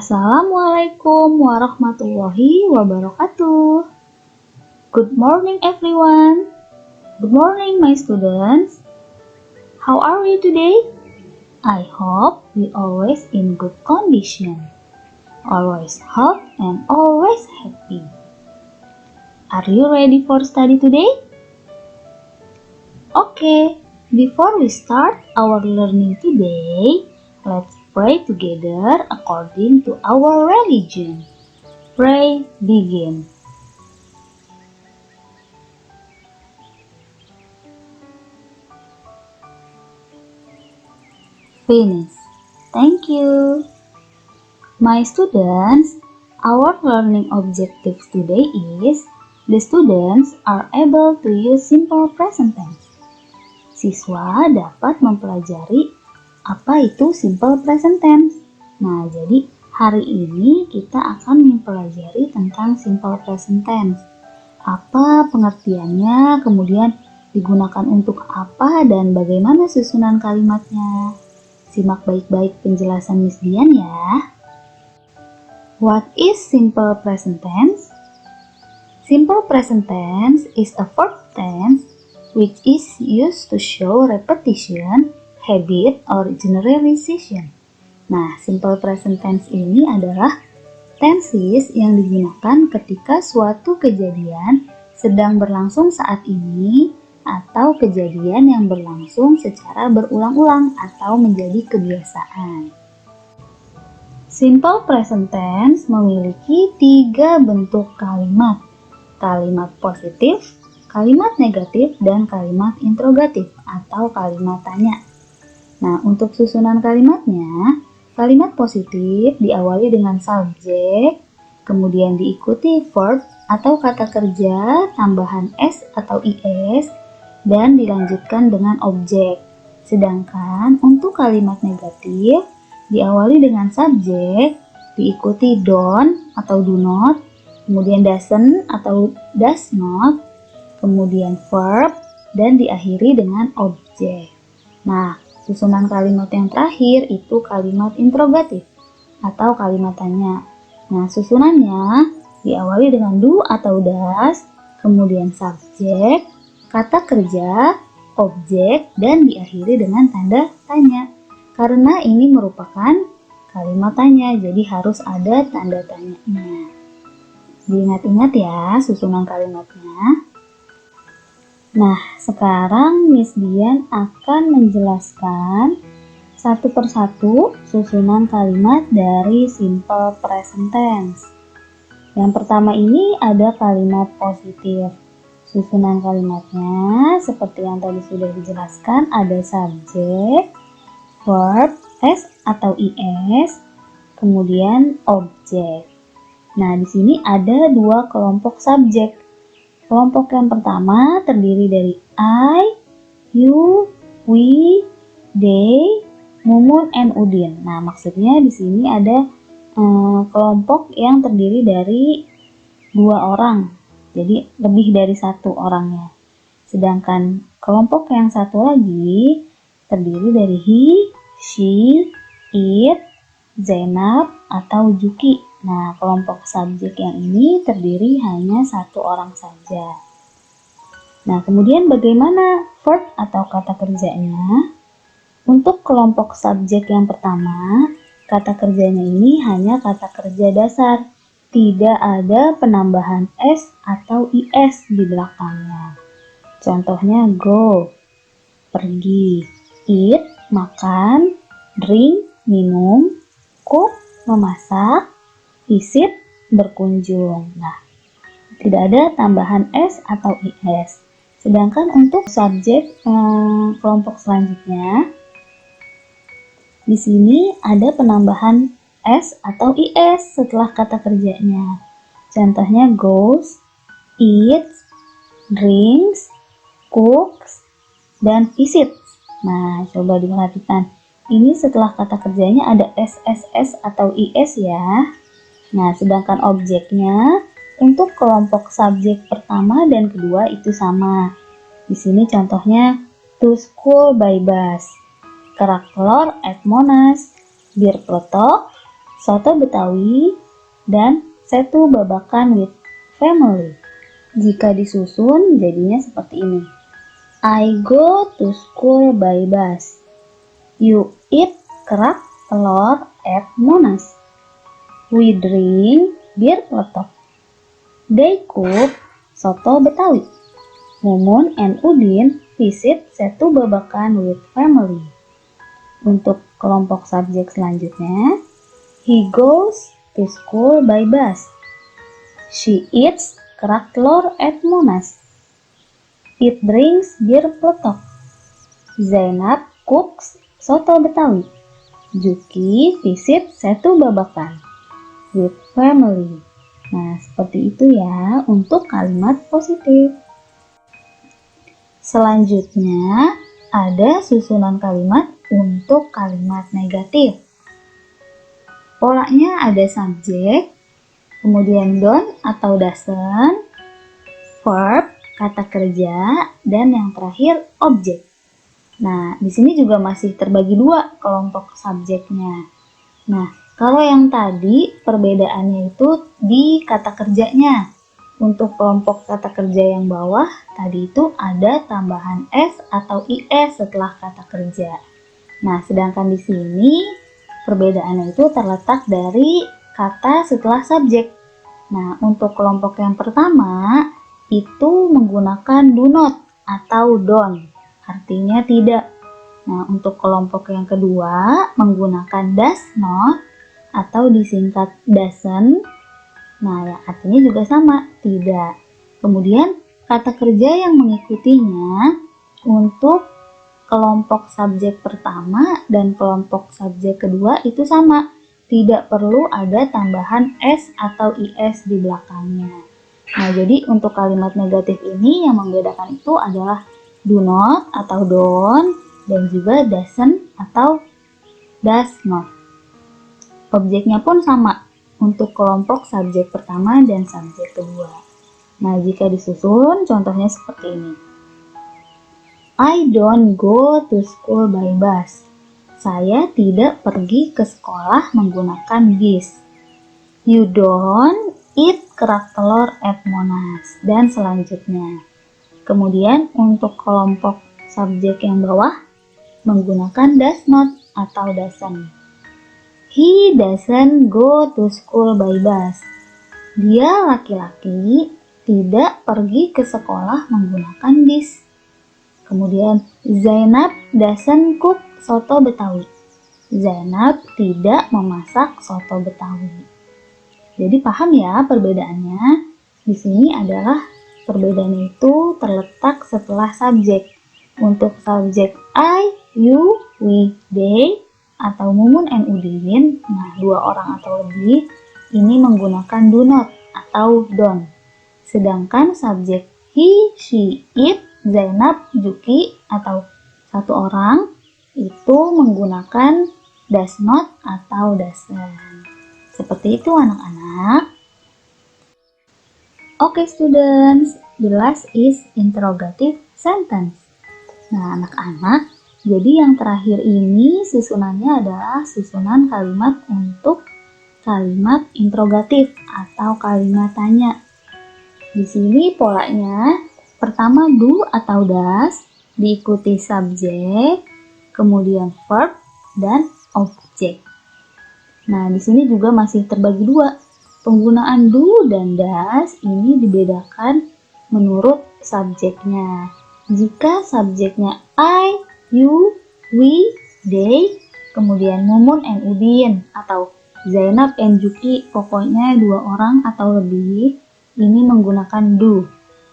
Assalamualaikum warahmatullahi wabarakatuh. Good morning everyone. Good morning my students. How are you today? I hope we always in good condition. Always healthy and always happy. Are you ready for study today? Okay, before we start our learning today, let's pray together according to our religion. Pray, begin. Finish. Thank you. My students, our learning objectives today is the students are able to use simple present tense. Siswa dapat mempelajari apa itu simple present tense. Nah, jadi hari ini kita akan mempelajari tentang simple present tense. Apa pengertiannya, kemudian digunakan untuk apa, dan bagaimana susunan kalimatnya. Simak baik-baik penjelasan Miss Dian ya. What is simple present tense? Simple present tense is a verb tense which is used to show repetition, habit, or generalization. Nah, simple present tense ini adalah tenses yang digunakan ketika suatu kejadian sedang berlangsung saat ini atau kejadian yang berlangsung secara berulang-ulang atau menjadi kebiasaan. Simple present tense memiliki 3 bentuk kalimat. Kalimat positif, kalimat negatif, dan kalimat interrogatif atau kalimat tanya. Nah, untuk susunan kalimatnya, kalimat positif diawali dengan subjek, kemudian diikuti verb atau kata kerja, tambahan s atau is, dan dilanjutkan dengan objek. Sedangkan untuk kalimat negatif, diawali dengan subjek, diikuti don't atau do not, kemudian doesn't atau does not, kemudian verb, dan diakhiri dengan objek. Nah, susunan kalimat yang terakhir itu kalimat interrogatif atau kalimat tanya. Nah, susunannya diawali dengan do atau does, kemudian subjek, kata kerja, objek, dan diakhiri dengan tanda tanya. Karena ini merupakan kalimat tanya, jadi harus ada tanda tanyanya. Diingat-ingat ya susunan kalimatnya. Nah, sekarang Miss Dian akan menjelaskan satu persatu susunan kalimat dari simple present tense. Yang pertama ini ada kalimat positif. Susunan kalimatnya seperti yang tadi sudah dijelaskan, ada subjek, verb, s atau is, kemudian objek. Nah, di sini ada 2 kelompok subjek. Kelompok yang pertama terdiri dari I, you, we, they, Mumun, and Udin. Nah, maksudnya di sini ada kelompok yang terdiri dari 2 orang. Jadi lebih dari 1 orangnya. Sedangkan kelompok yang satu lagi terdiri dari he, she, it, Zainab, atau Juki. Nah, kelompok subjek yang ini terdiri hanya 1 orang saja. Nah, kemudian bagaimana verb atau kata kerjanya? Untuk kelompok subjek yang pertama, kata kerjanya ini hanya kata kerja dasar. Tidak ada penambahan s atau is di belakangnya. Contohnya go, pergi, eat, makan, drink, minum, cook, memasak, visit, berkunjung. Nah, tidak ada tambahan s atau is. Sedangkan untuk subjek kelompok selanjutnya, di sini ada penambahan s atau is setelah kata kerjanya. Contohnya goes, eats, drinks, cooks, dan visits. Nah, coba diperhatikan. Ini setelah kata kerjanya ada SSS atau IS ya. Nah, sedangkan objeknya untuk kelompok subjek pertama dan kedua itu sama. Di sini contohnya to school by bus, Kerak Telur at Monas, Bir Peletok, soto Betawi, dan setu babakan with family. Jika disusun jadinya seperti ini. I go to school by bus. You eat kerak telur at Monas. We drink bir peletok. They cook soto Betawi. Mumun and Udin visit setu babakan with family. Untuk kelompok subjek selanjutnya, he goes to school by bus. She eats kerak telur at Monas. It drinks bir peletok. Zainab cooks soto Betawi. Juki visit setu babakan with family. Nah, seperti itu ya untuk kalimat positif. Selanjutnya, ada susunan kalimat untuk kalimat negatif. Polanya ada subjek, kemudian don't atau doesn't, verb, kata kerja, dan yang terakhir objek. Nah, di sini juga masih terbagi dua kelompok subjeknya. Nah, kalau yang tadi perbedaannya itu di kata kerjanya. Untuk kelompok kata kerja yang bawah, tadi itu ada tambahan S atau IS setelah kata kerja. Nah, sedangkan di sini perbedaannya itu terletak dari kata setelah subjek. Nah, untuk kelompok yang pertama, itu menggunakan do not atau don't, artinya tidak. Nah, untuk kelompok yang kedua, menggunakan does not atau disingkat doesn't. Nah, yang artinya juga sama, tidak. Kemudian, kata kerja yang mengikutinya untuk kelompok subjek pertama dan kelompok subjek kedua itu sama. Tidak perlu ada tambahan S atau IS di belakangnya. Nah, jadi untuk kalimat negatif ini yang membedakan itu adalah do not atau don't dan juga doesn't atau does not. Objeknya pun sama untuk kelompok subjek pertama dan subjek kedua. Nah, jika disusun, contohnya seperti ini. I don't go to school by bus. Saya tidak pergi ke sekolah menggunakan bis. You don't eat kerak telur at Monas. Dan selanjutnya. Kemudian untuk kelompok subjek yang bawah, menggunakan does not atau doesn't. He doesn't go to school by bus. Dia laki-laki tidak pergi ke sekolah menggunakan bis. Kemudian Zainab doesn't cook soto Betawi. Zainab tidak memasak soto Betawi. Jadi paham ya perbedaannya? Di sini adalah perbedaannya itu terletak setelah subjek. Untuk subjek I, you, we, they, atau Mumun and Udin, nah 2 orang atau lebih, ini menggunakan do not atau don't. Sedangkan subjek he, she, it, Zainab, Juki, atau 1 orang, itu menggunakan does not atau doesn't. Seperti itu anak-anak. Oke students, the last is interrogative sentence. Nah anak-anak, jadi yang terakhir ini susunannya adalah susunan kalimat untuk kalimat interrogatif atau kalimat tanya. Di sini polanya pertama do atau does, diikuti subjek, kemudian verb dan objek. Nah, di sini juga masih terbagi dua. Penggunaan do dan does ini dibedakan menurut subjeknya. Jika subjeknya I, you, we, they, kemudian Mumun and Udin atau Zainab and Juki, pokoknya 2 orang atau lebih, ini menggunakan do.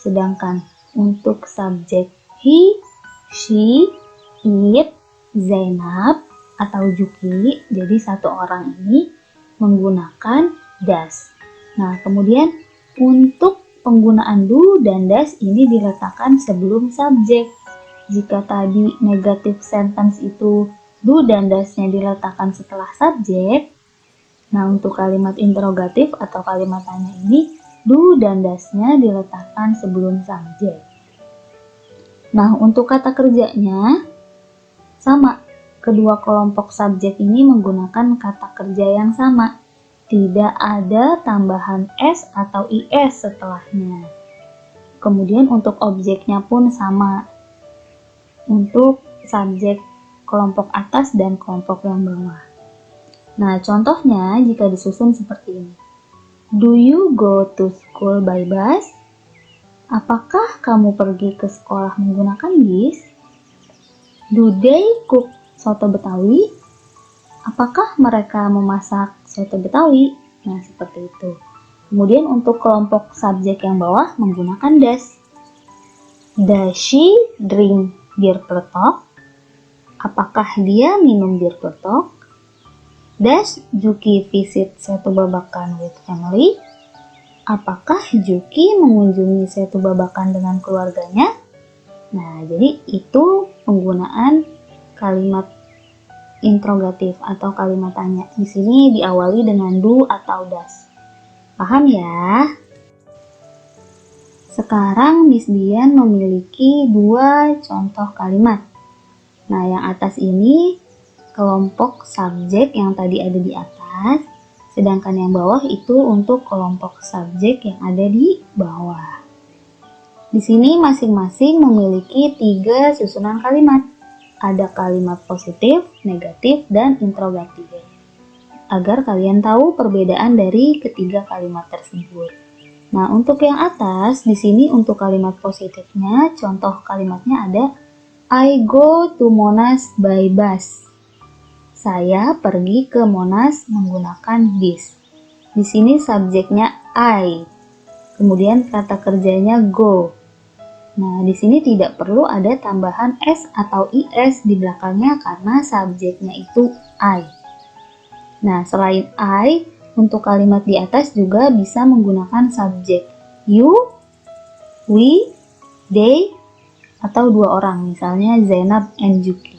Sedangkan untuk subjek he, she, it, Zainab atau Juki, jadi 1 orang ini menggunakan does. Nah, kemudian untuk penggunaan do dan does ini diletakkan sebelum subjek. Jika tadi negative sentence itu do dan does-nya diletakkan setelah subjek, nah untuk kalimat interrogatif atau kalimat tanya ini do dan does-nya diletakkan sebelum subjek. Nah, untuk kata kerjanya sama. kedua kelompok subjek ini menggunakan kata kerja yang sama. Tidak ada tambahan S atau IS setelahnya. Kemudian untuk objeknya pun sama. Untuk subjek kelompok atas dan kelompok yang bawah. Nah, contohnya jika disusun seperti ini. Do you go to school by bus? Apakah kamu pergi ke sekolah menggunakan bis? Do they cook soto Betawi? Apakah mereka memasak soto Betawi? Nah, seperti itu. Kemudian untuk kelompok subjek yang bawah menggunakan does. Does she drink beer peletok? Apakah dia minum bir peletok? Does Juki visit Setu Babakan with family? Apakah Juki mengunjungi Setu Babakan dengan keluarganya? Nah, jadi itu penggunaan kalimat interrogatif atau kalimat tanya. Di sini diawali dengan do atau does. Paham ya? Sekarang Miss Dian memiliki 2 contoh kalimat. Nah, yang atas ini kelompok subjek yang tadi ada di atas, sedangkan yang bawah itu untuk kelompok subjek yang ada di bawah. Di sini masing-masing memiliki 3 susunan kalimat. Ada kalimat positif, negatif, dan interrogatif. Agar kalian tahu perbedaan dari ketiga kalimat tersebut. Nah, untuk yang atas, di sini untuk kalimat positifnya, contoh kalimatnya ada I go to Monas by bus. Saya pergi ke Monas menggunakan bis. Di sini subjeknya I. Kemudian kata kerjanya go. Nah, di sini tidak perlu ada tambahan S atau IS di belakangnya karena subjeknya itu I. Nah, selain I, untuk kalimat di atas juga bisa menggunakan subjek you, we, they, atau 2 orang, misalnya Zainab and Juki.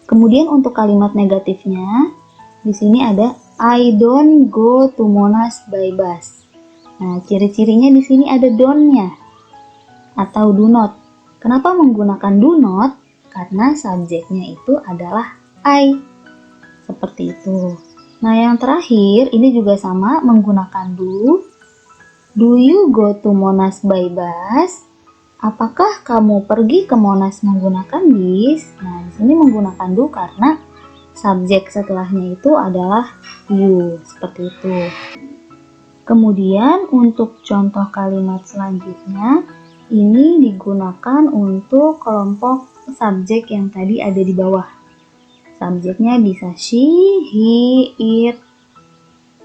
Kemudian untuk kalimat negatifnya, di sini ada I don't go to Monas by bus. Nah, ciri-cirinya di sini ada don't-nya atau do not. Kenapa menggunakan do not? Karena subjeknya itu adalah I. Seperti itu. Nah, yang terakhir ini juga sama menggunakan do. Do you go to Monas by bus? Apakah kamu pergi ke Monas menggunakan bis? Nah, di sini menggunakan do karena subjek setelahnya itu adalah you. Seperti itu. Kemudian untuk contoh kalimat selanjutnya, ini digunakan untuk kelompok subjek yang tadi ada di bawah. Subjeknya bisa she, he, it,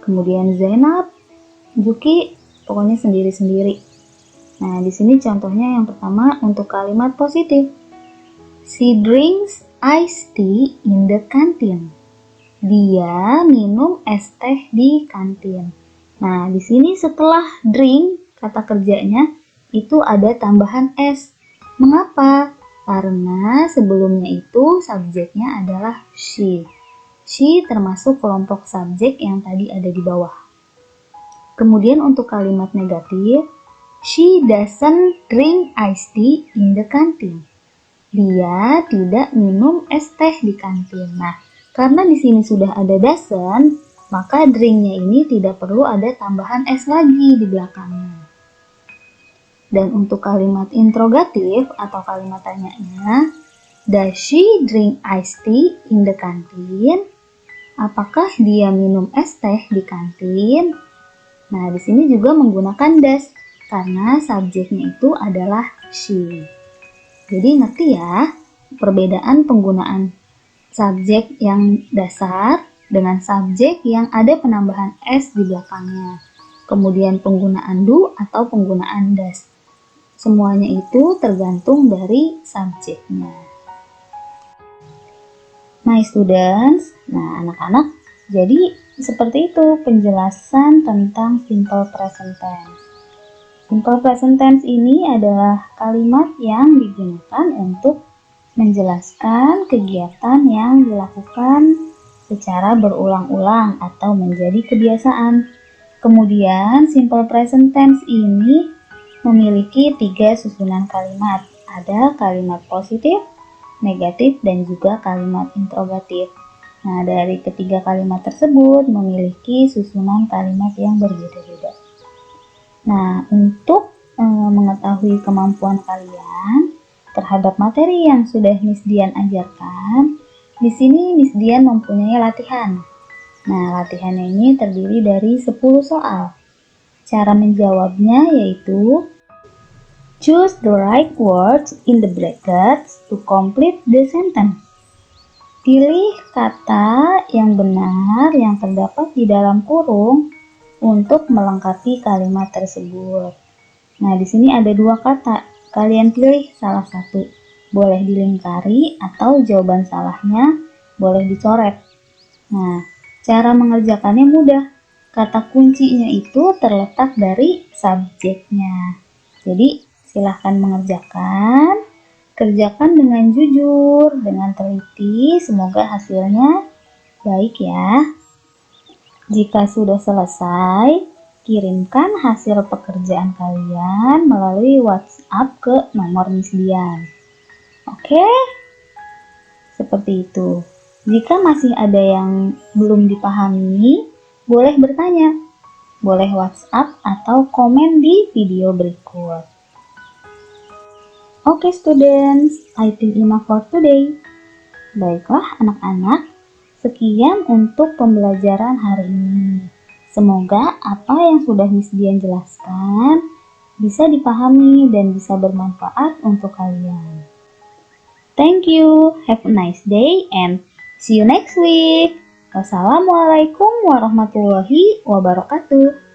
kemudian Zainab, Juki, pokoknya sendiri-sendiri. Nah, di sini contohnya yang pertama untuk kalimat positif. She drinks iced tea in the canteen. Dia minum es teh di kantin. Nah, di sini setelah drink, kata kerjanya itu ada tambahan S. Mengapa? Karena sebelumnya itu subjeknya adalah she. She termasuk kelompok subjek yang tadi ada di bawah. Kemudian untuk kalimat negatif, she doesn't drink iced tea in the canteen. Dia tidak minum es teh di kantin. Nah, karena di sini sudah ada doesn't, maka drinknya ini tidak perlu ada tambahan S lagi di belakangnya. Dan untuk kalimat interrogatif atau kalimat tanyanya, does she drink iced tea in the canteen? Apakah dia minum es teh di kantin? Nah, di sini juga menggunakan does karena subjeknya itu adalah she. Jadi ngerti ya perbedaan penggunaan subjek yang dasar dengan subjek yang ada penambahan S di belakangnya. Kemudian penggunaan do atau penggunaan does. Semuanya itu tergantung dari subjeknya. My students, nah anak-anak, jadi seperti itu penjelasan tentang simple present tense. Simple present tense ini adalah kalimat yang digunakan untuk menjelaskan kegiatan yang dilakukan secara berulang-ulang atau menjadi kebiasaan. Kemudian simple present tense ini memiliki 3 susunan kalimat. Ada kalimat positif, negatif, dan juga kalimat interrogatif. Nah, dari ketiga kalimat tersebut memiliki susunan kalimat yang berbeda-beda. Nah, untuk mengetahui kemampuan kalian terhadap materi yang sudah Miss Dian ajarkan, di sini Miss Dian mempunyai latihan. Nah, latihannya ini terdiri dari 10 soal. Cara menjawabnya yaitu choose the right words in the brackets to complete the sentence. Pilih kata yang benar yang terdapat di dalam kurung untuk melengkapi kalimat tersebut. Nah, di sini ada 2 kata. Kalian pilih salah satu. Boleh dilingkari atau jawaban salahnya boleh dicoret. Nah, cara mengerjakannya mudah. Kata kuncinya itu terletak dari subjeknya. Jadi, silahkan mengerjakan. Kerjakan dengan jujur, dengan teliti. Semoga hasilnya baik ya. Jika sudah selesai, kirimkan hasil pekerjaan kalian melalui WhatsApp ke nomor Miss Dian. Oke? Seperti itu. Jika masih ada yang belum dipahami, boleh bertanya. Boleh WhatsApp atau komen di video berikut. Oke students, I think enough for today. Baiklah anak-anak, sekian untuk pembelajaran hari ini. Semoga apa yang sudah Miss Dian jelaskan bisa dipahami dan bisa bermanfaat untuk kalian. Thank you, have a nice day and see you next week. Wassalamualaikum warahmatullahi wabarakatuh.